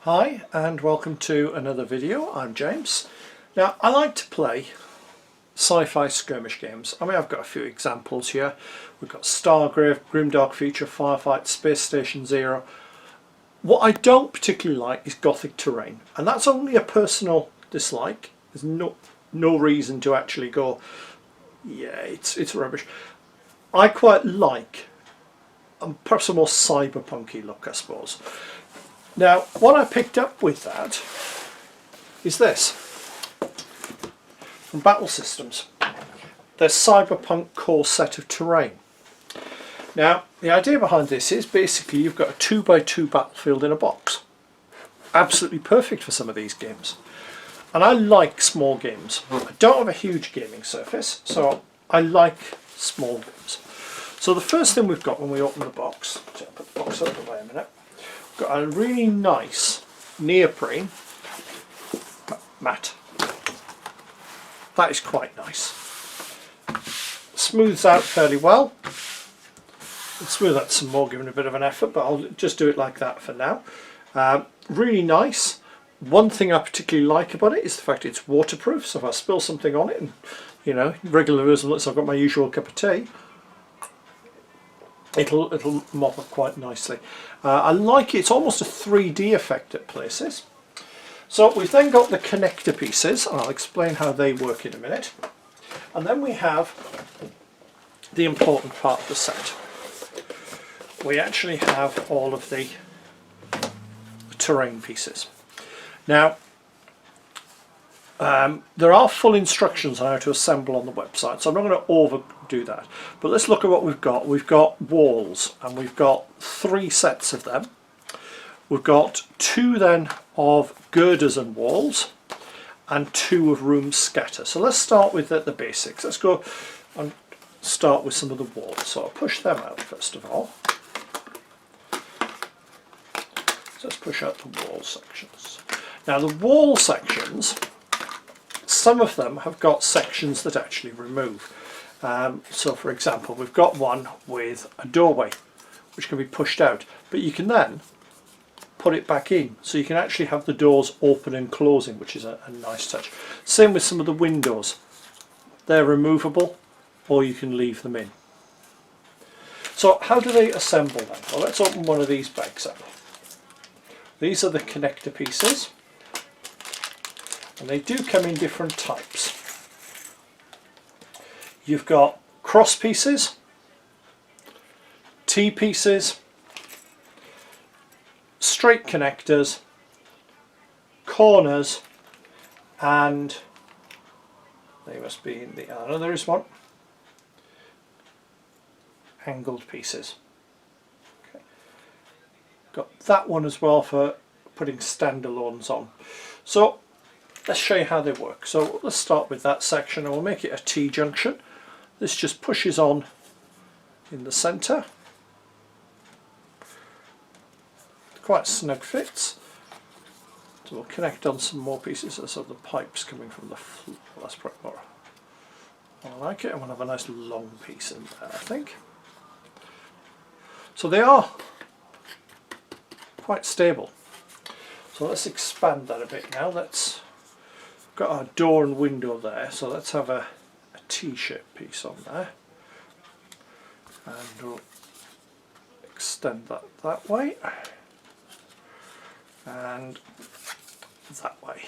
Hi and welcome to another video. I'm James. Now I like to play sci-fi skirmish games. I mean, I've got a few examples here. We've got Stargrave, Grimdark Future, Firefight, Space Station Zero. What I don't particularly like is Gothic terrain, and that's only a personal dislike. There's no reason to actually go, yeah, it's rubbish. I quite like perhaps a more cyberpunky look, I suppose. Now, what I picked up with that is this, from Battlesystems, their Cyberpunk core set of terrain. Now, the idea behind this is basically you've got a 2x2 battlefield in a box. Absolutely perfect for some of these games. And I like small games. I don't have a huge gaming surface, so I like small games. So the first thing we've got when we open the box, so I'll put the box out of the way a minute. Got a really nice neoprene mat. That is quite nice. Smooths out fairly well. I'll smooth that some more, given a bit of an effort, but I'll just do it like that for now. Really nice. One thing I particularly like about it is the fact it's waterproof, so if I spill something on it, and you know, regular unless I've got my usual cup of tea, it'll mop up quite nicely. I like it. It's almost a 3D effect at places. So we've then got the connector pieces, and I'll explain how they work in a minute. And then we have the important part of the set. We actually have all of the terrain pieces. Now, there are full instructions on how to assemble on the website, so I'm not going to overdo that. But let's look at what we've got. We've got walls, and we've got 3 sets of them. We've got 2 then of girders and walls, and 2 of room scatter. So let's start with the basics. Let's go and start with some of the walls. So I'll push them out first of all. So let's push out the wall sections. Now the wall sections, some of them have got sections that actually remove. So for example, we've got one with a doorway which can be pushed out, but you can then put it back in, so you can actually have the doors open and closing, which is a nice touch. Same with some of the windows. They're removable, or you can leave them in. So how do they assemble then? Well, let's open one of these bags up. These are the connector pieces, and they do come in different types. You've got cross pieces, T pieces, straight connectors, corners, and they must be in the other. There is one. Angled pieces. Okay. Got that one as well for putting standalones on. So let's show you how they work. So let's start with that section, and we'll make it a T-junction. This just pushes on in the centre. Quite snug fits. So we'll connect on some more pieces. So the pipes coming from the floor. Well, that's probably more. I like it. And we'll have a nice long piece in there, I think. So they are quite stable. So let's expand that a bit now. Let's got our door and window there. So let's have a T-shaped piece on there, and we'll extend that way and that way.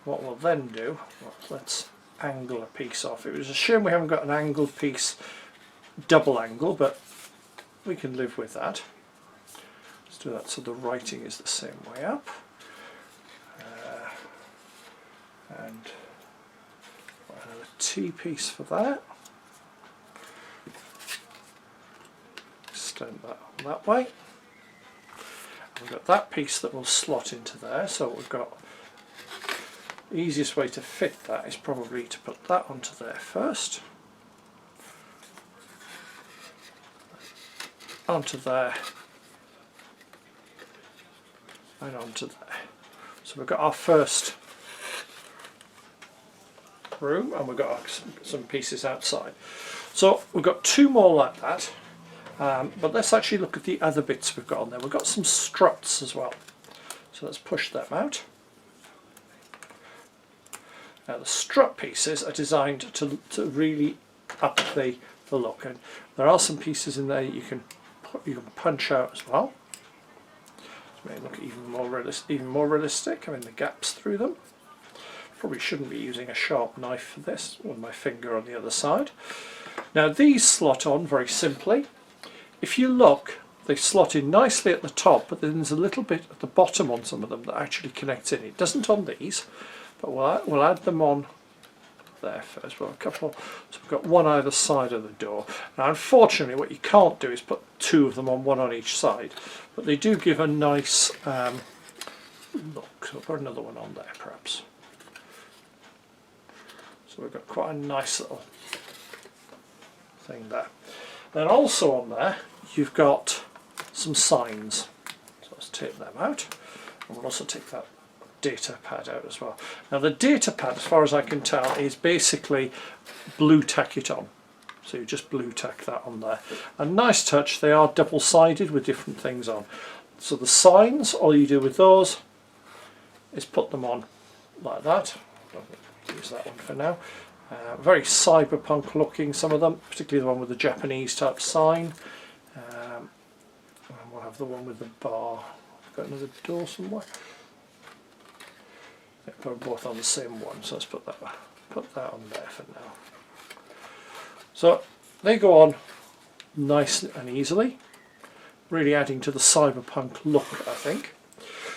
What we'll then do, well, let's angle a piece off. It was a shame we haven't got an angled piece, double angle, but we can live with that. Let's do that so the writing is the same way up. And another T piece for that. Extend that on that way. And we've got that piece that will slot into there, so we've got the easiest way to fit that is probably to put that onto there first. Onto there. And onto there. So we've got our first room, and we've got some pieces outside. So we've got 2 more like that, But let's actually look at the other bits we've got on there. We've got some struts as well. So let's push them out. Now the strut pieces are designed to really up the look, and there are some pieces in there you can punch out as well to make it look even more realistic. I mean, the gaps through them. Probably shouldn't be using a sharp knife for this, with my finger on the other side. Now these slot on very simply. If you look, they slot in nicely at the top, but then there's a little bit at the bottom on some of them that actually connects in. It doesn't on these, but we'll add them on there first. Well, a couple, so we've got one either side of the door. Now unfortunately what you can't do is put two of them on, one on each side, but they do give a nice look. So I'll put another one on there perhaps. So we've got quite a nice little thing there. Then also on there you've got some signs. So let's take them out, and we'll also take that data pad out as well. Now the data pad, as far as I can tell, is basically blue tack it on. So you just blue tack that on there. A nice touch, they are double-sided with different things on. So the signs, all you do with those is put them on like that. I'll use that one for now. Very cyberpunk looking, some of them, particularly the one with the Japanese type sign. And we'll have the one with the bar. I've got another door somewhere. They're both on the same one, so let's put that on there for now. So they go on nice and easily, really adding to the cyberpunk look, I think.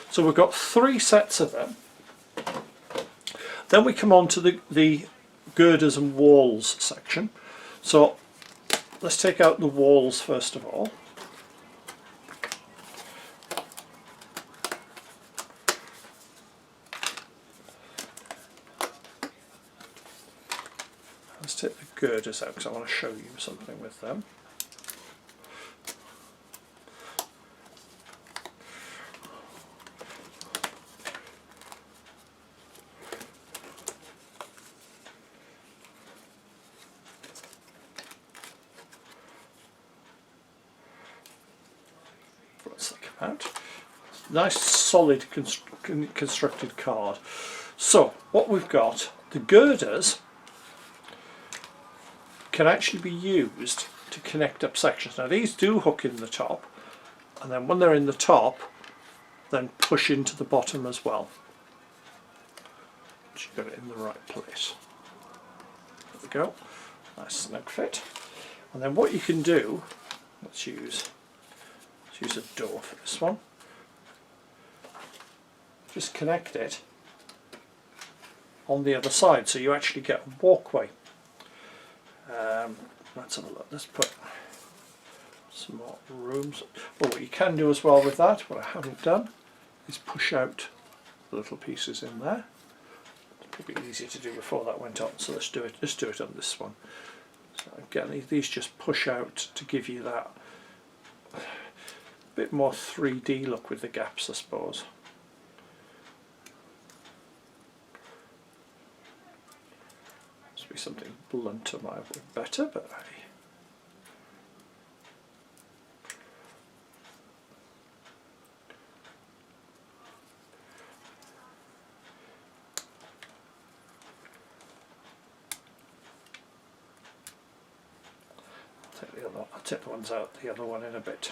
So we've got 3 sets of them. Then we come on to the girders and walls section. So let's take out the walls first of all. Let's take the girders out because I want to show you something with them. Let's take them out. Nice solid constructed card. So what we've got, the girders can actually be used to connect up sections. Now these do hook in the top, and then when they're in the top then push into the bottom as well. You've got it in the right place. There we go, nice snug fit. And then what you can do, let's use a door for this one. Just connect it on the other side so you actually get a walkway. Let's have a look. Let's put some more rooms. Well, what you can do as well with that, what I haven't done, is push out the little pieces in there. It's probably easier to do before that went on, so let's do it on this one. So again, these just push out to give you that bit more 3D look with the gaps, I suppose. Be something blunter might be better, but I'll take the ones out, the other one in a bit.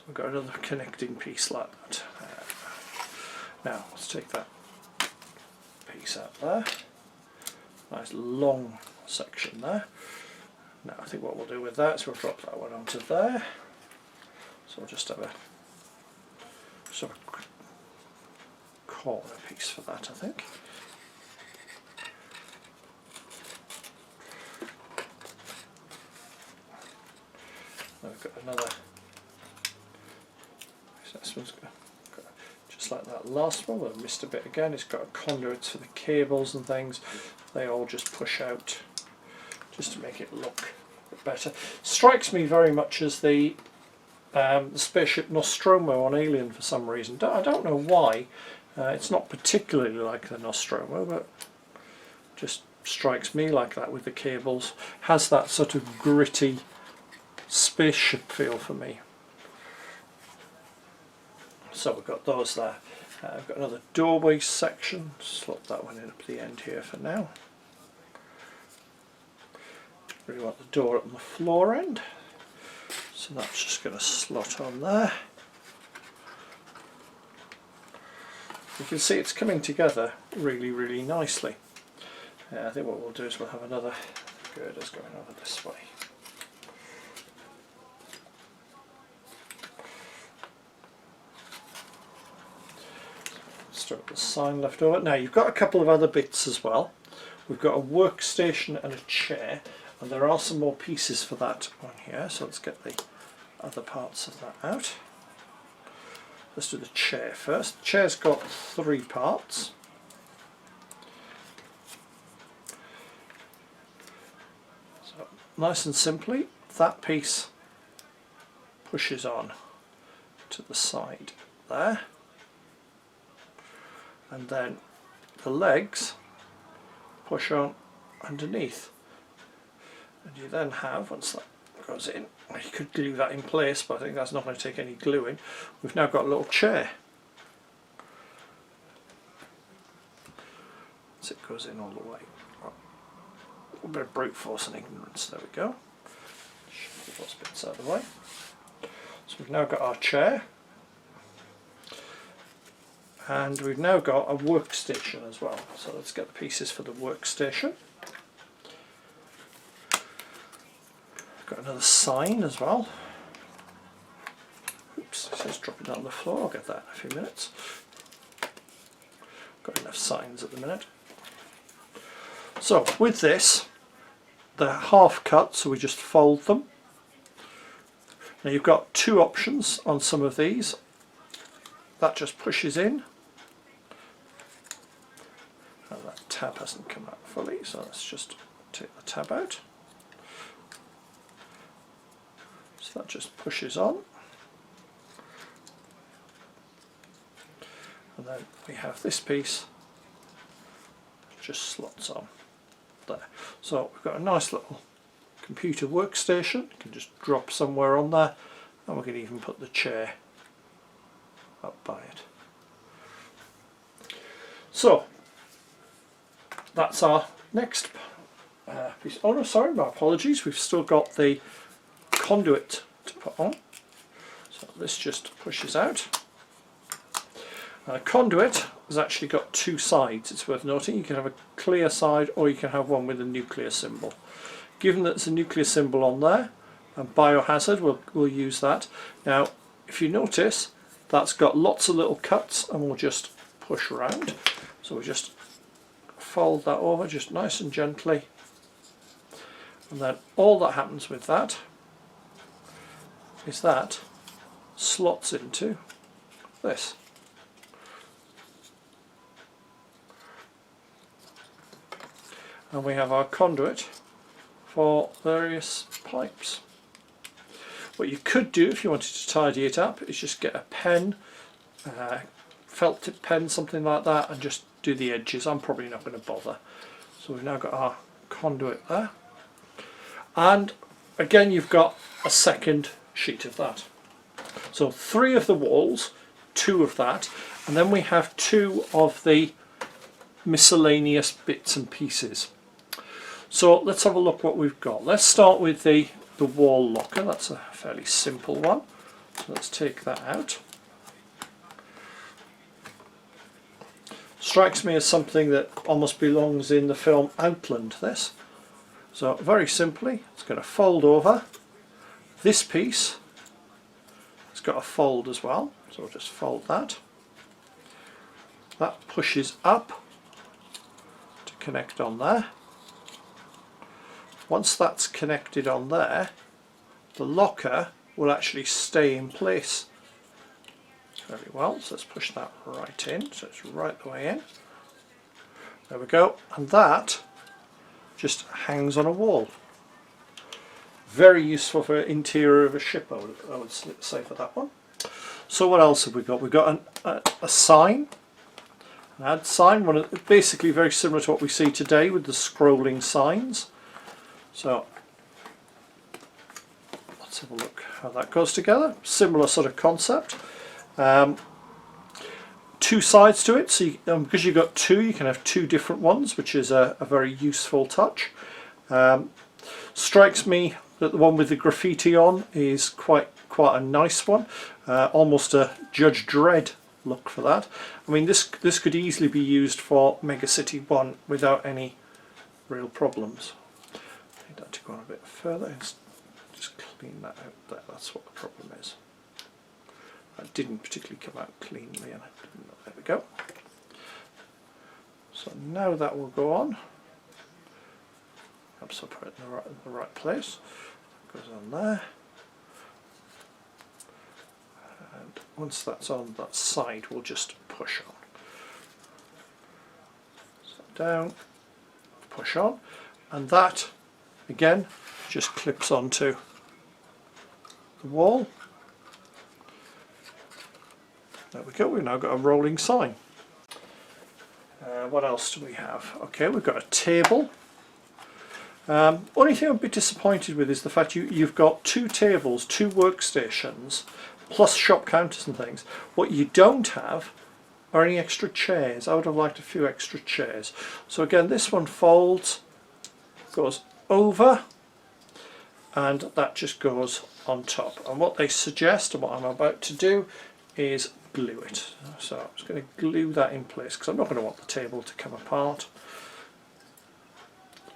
We've got another connecting piece like that. Now let's take that piece out there. Nice long section there. Now I think what we'll do with that is we'll drop that one onto there. So we'll just have a corner piece for that, I think. Then we've got another. This one's got, just like that last one, I missed a bit again. It's got conduits for the cables and things. They all just push out just to make it look a bit better. Strikes me very much as the spaceship Nostromo on Alien for some reason. I don't know why. It's not particularly like the Nostromo, but just strikes me like that with the cables. Has that sort of gritty spaceship feel for me. So we've got those there. I've got another doorway section. Slot that one in up the end here for now. Really want the door up on the floor end. So that's just going to slot on there. You can see it's coming together really, really nicely. I think what we'll do is we'll have another girders going over this way. Still got the sign left over. Now you've got a couple of other bits as well. We've got a workstation and a chair, and there are some more pieces for that on here, so let's get the other parts of that out. Let's do the chair first. The chair's got 3 parts. So nice and simply, that piece pushes on to the side there, and then the legs push on underneath, and you then have, once that goes in, you could glue that in place, but I think that's not going to take any gluing. We've now got a little chair. So it goes in all the way. A little bit of brute force and ignorance, there we go. Get those bits out of the way. So we've now got our chair, and we've now got a workstation as well. So let's get the pieces for the workstation. Got another sign as well. Oops, it says drop it on the floor. I'll get that in a few minutes. Got enough signs at the minute. So with this, they're half cut, so we just fold them. Now you've got 2 options on some of these. That just pushes in. And that tab hasn't come out fully, so let's just take the tab out. So that just pushes on, and then we have this piece just slots on there. So we've got a nice little computer workstation. You can just drop somewhere on there, and we can even put the chair up by it. So that's our next piece. Oh no, sorry, my apologies, we've still got the conduit to put on. So this just pushes out. A conduit has actually got 2 sides, it's worth noting. You can have a clear side, or you can have one with a nuclear symbol. Given that there's a nuclear symbol on there, and biohazard, we'll use that. Now if you notice, that's got lots of little cuts, and we'll just push around. So we'll just fold that over just nice and gently, and then all that happens with that is that slots into this. And we have our conduit for various pipes. What you could do if you wanted to tidy it up is just get a pen, felt tip pen, something like that, and just do the edges. I'm probably not going to bother. So we've now got our conduit there, and again you've got a second sheet of that. So 3 of the walls, 2 of that, and then we have 2 of the miscellaneous bits and pieces. So let's have a look what we've got. Let's start with the wall locker. That's a fairly simple one. So let's take that out. Strikes me as something that almost belongs in the film Outland, this. So very simply, it's going to fold over. This piece has got a fold as well, so we'll just fold that. That pushes up to connect on there. Once that's connected on there, the locker will actually stay in place very well. So let's push that right in, so it's right the way in. There we go, and that just hangs on a wall. Very useful for interior of a ship, I would say for that one. So what else have we got? We've got a sign. An add sign, basically very similar to what we see today with the scrolling signs. So let's have a look how that goes together. Similar sort of concept. Two sides to it, so because you've got two, you can have two different ones, which is a very useful touch. Strikes me that the one with the graffiti on is quite a nice one, almost a Judge Dredd look for that. I mean, this could easily be used for Mega City 1 without any real problems. I need that to go on a bit further. Just clean that out there. That's what the problem is. That didn't particularly come out cleanly, and there we go. So now that will go on. Perhaps I'll put it in the right place. Goes on there. And once that's on, that side will just push on. So down, push on, and that again just clips onto the wall. There we go, we've now got a rolling sign. What else do we have? Okay, we've got a table. Only thing I'm a bit disappointed with is the fact you've got two tables, two workstations, plus shop counters and things. What you don't have are any extra chairs. I would have liked a few extra chairs. So again, this one folds, goes over, and that just goes on top. And what they suggest, and what I'm about to do, is glue it. So I'm just going to glue that in place because I'm not going to want the table to come apart.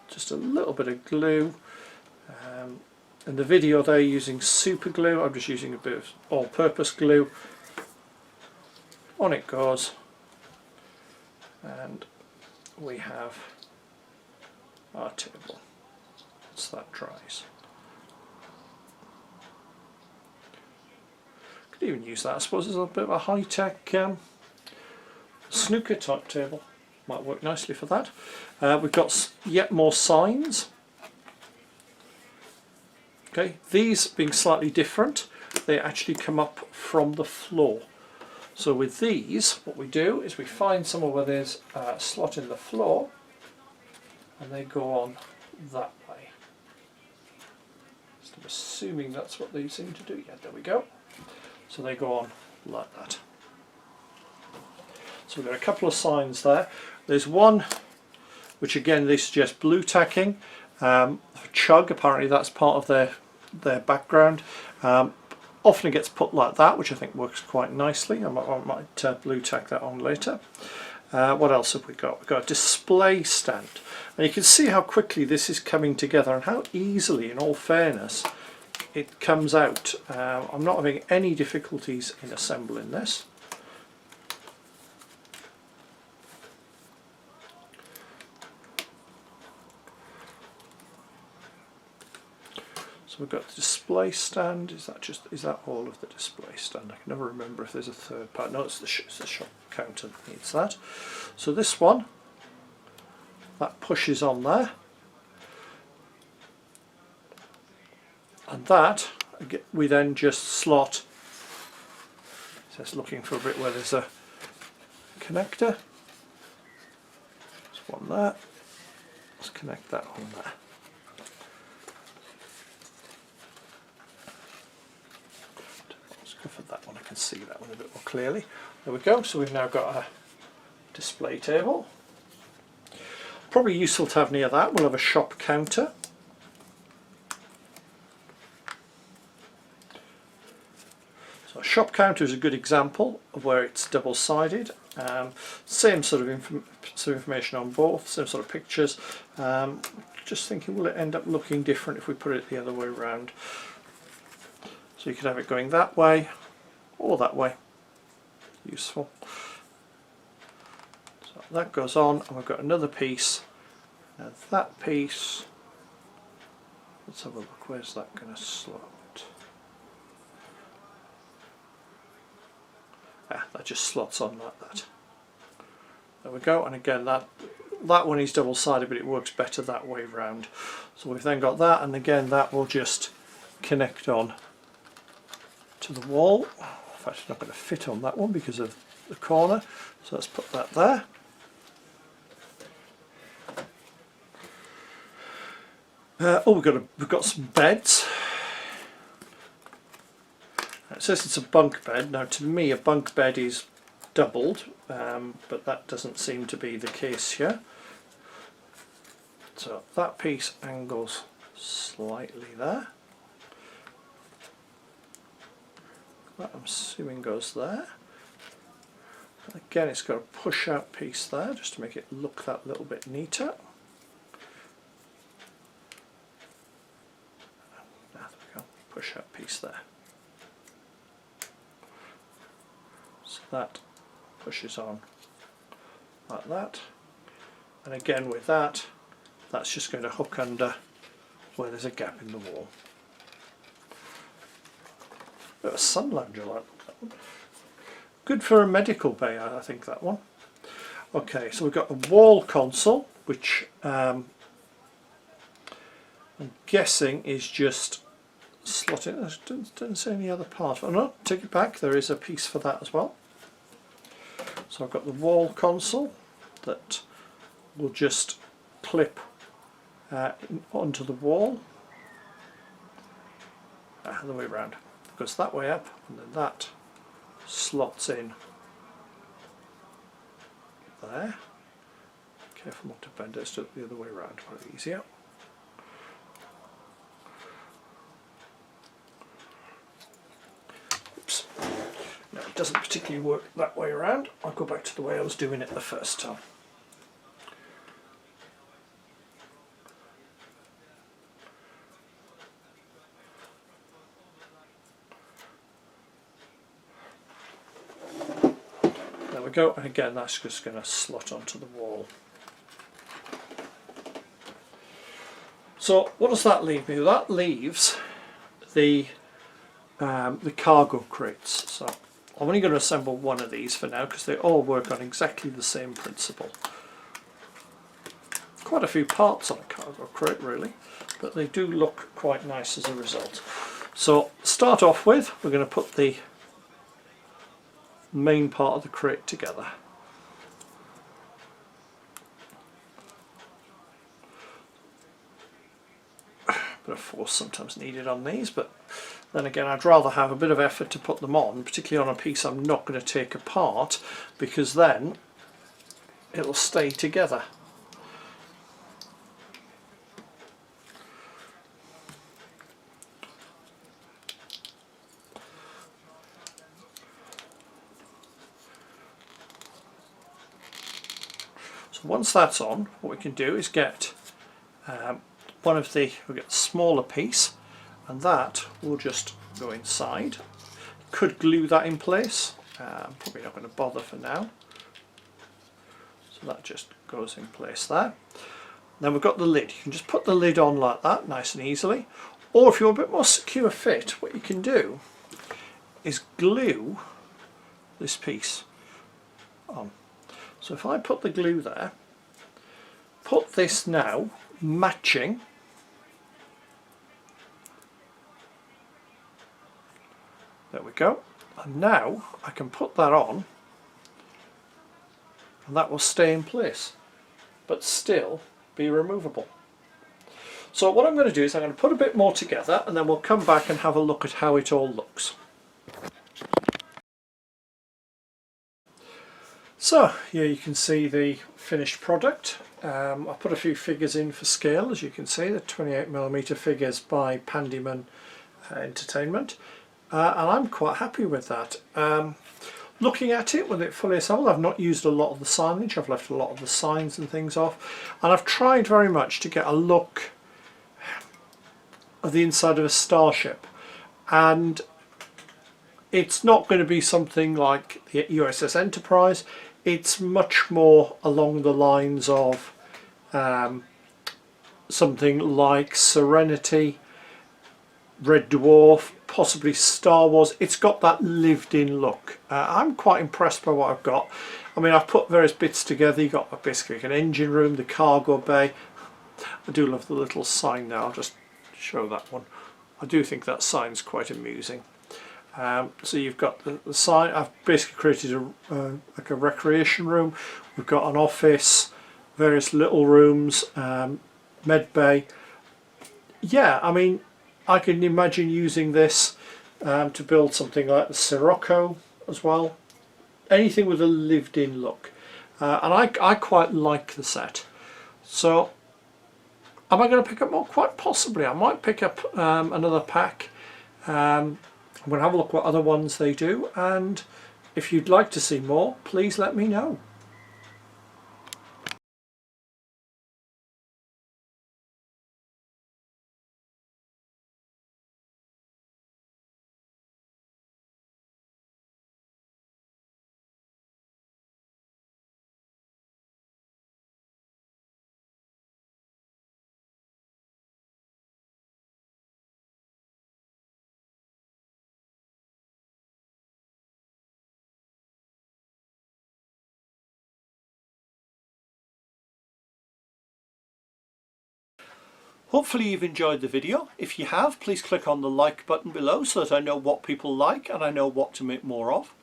Just a little bit of glue. In the video they're using super glue, I'm just using a bit of all-purpose glue. On it goes, and we have our table once that dries. Could even use that, I suppose, as a bit of a high-tech snooker type table. Might work nicely for that. We've got yet more signs. Okay, these being slightly different, they actually come up from the floor. So with these, what we do is we find somewhere where there's a slot in the floor, and they go on that way. Just assuming that's what they seem to do. Yeah, there we go. So they go on like that. So we've got a couple of signs there. There's one which again they suggest blue tacking. For Chug, apparently that's part of their background. Often it gets put like that, which I think works quite nicely. I might blue tack that on later. What else have we got? We've got a display stand. And you can see how quickly this is coming together and how easily, in all fairness, it comes out. I'm not having any difficulties in assembling this. So we've got the display stand. Is that all of the display stand? I can never remember if there's a third part. No, it's the shop counter that needs that. So this one, that pushes on there, and that we then just slot. So it's looking for a bit where there's a connector. There's one there. Let's connect that on there. For that one, I can see that one a bit more clearly. There we go. So we've now got a display table. Probably useful to have near that. We'll have a shop counter. So a shop counter is a good example of where it's double-sided. Same sort of information on both, same sort of pictures. Just thinking, will it end up looking different if we put it the other way around? So you could have it going that way or that way. Useful. So that goes on, and we've got another piece. Now that piece, let's have a look, where's that going to slot? That just slots on like that. There we go, and again that one is double-sided, but it works better that way round. So we've then got that, and again that will just connect on to the wall. In fact, it's not going to fit on that one because of the corner, so let's put that there. Oh, we've got some beds. It says it's a bunk bed. Now to me a bunk bed is doubled, but that doesn't seem to be the case here. So that piece angles slightly there. That I'm assuming goes there. Again, it's got a push out piece there just to make it look that little bit neater. There we go, push out piece there. So that pushes on like that. And again with that, that's just going to hook under where there's a gap in the wall. Bit of a sun lounger like that one. Good for a medical bay, I think, that one. Okay, so we've got a wall console, which I'm guessing is just slotting. It doesn't say any other part. Oh no, take it back, there is a piece for that as well. So I've got the wall console that will just clip onto the wall. The other way around. It goes that way up, and then that slots in there. Careful not to bend it, let's do it the other way around, probably easier. Oops. No, it doesn't particularly work that way around. I'll go back to the way I was doing it the first time. There we go, and again that's just going to slot onto the wall. So what does that leave me? That leaves the cargo crates. So I'm only going to assemble one of these for now because they all work on exactly the same principle. Quite a few parts on a cargo crate really, but they do look quite nice as a result. So start off with, we're going to put the main part of the crate together. Bit of force sometimes needed on these, but then again I'd rather have a bit of effort to put them on, particularly on a piece I'm not going to take apart, because then it'll stay together. Once that's on, what we can do is get we'll get the smaller piece, and that will just go inside. Could glue that in place, probably not going to bother for now. So that just goes in place there. Then we've got the lid. You can just put the lid on like that, nice and easily. Or if you're a bit more secure fit, what you can do is glue this piece on. So if I put the glue there, put this now matching there we go, and now I can put that on and that will stay in place but still be removable. So what I'm going to do is I'm going to put a bit more together and then we'll come back and have a look at how it all looks. So here you can see the finished product. I've put a few figures in for scale, as you can see, the 28mm figures by Pandyman Entertainment, and I'm quite happy with that. Looking at it with it fully assembled, I've not used a lot of the signage, I've left a lot of the signs and things off, and I've tried very much to get a look of the inside of a starship, and it's not going to be something like the USS Enterprise. It's much more along the lines of something like Serenity, Red Dwarf, possibly Star Wars. It's got that lived-in look. I'm quite impressed by what I've got. I mean, I've put various bits together. You've got basically an engine room, the cargo bay. I do love the little sign now. I'll just show that one. I do think that sign's quite amusing. So you've got the sign. I've basically created like a recreation room. We've got an office, various little rooms, med bay, yeah, I mean, I can imagine using this to build something like the Sirocco as well. Anything with a lived-in look. And I quite like the set. So, am I going to pick up more? Quite possibly. I might pick up another pack. I'm going to have a look what other ones they do. And if you'd like to see more, please let me know. Hopefully you've enjoyed the video. If you have, please click on the like button below so that I know what people like and I know what to make more of.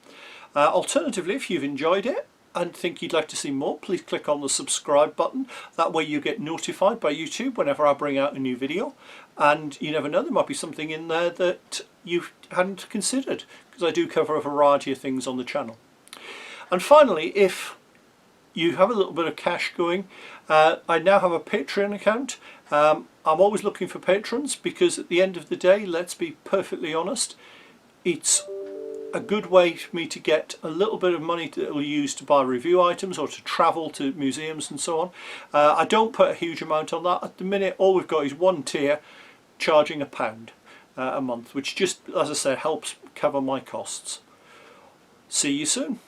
Alternatively, if you've enjoyed it and think you'd like to see more, please click on the subscribe button. That way you get notified by YouTube whenever I bring out a new video. And you never know, there might be something in there that you hadn't considered, because I do cover a variety of things on the channel. And finally, if you have a little bit of cash going, I now have a Patreon account. I'm always looking for patrons, because at the end of the day, let's be perfectly honest, it's a good way for me to get a little bit of money that will use to buy review items or to travel to museums and so on. I don't put a huge amount on that. At the minute, all we've got is one tier charging £1 a month, which just, as I said, helps cover my costs. See you soon.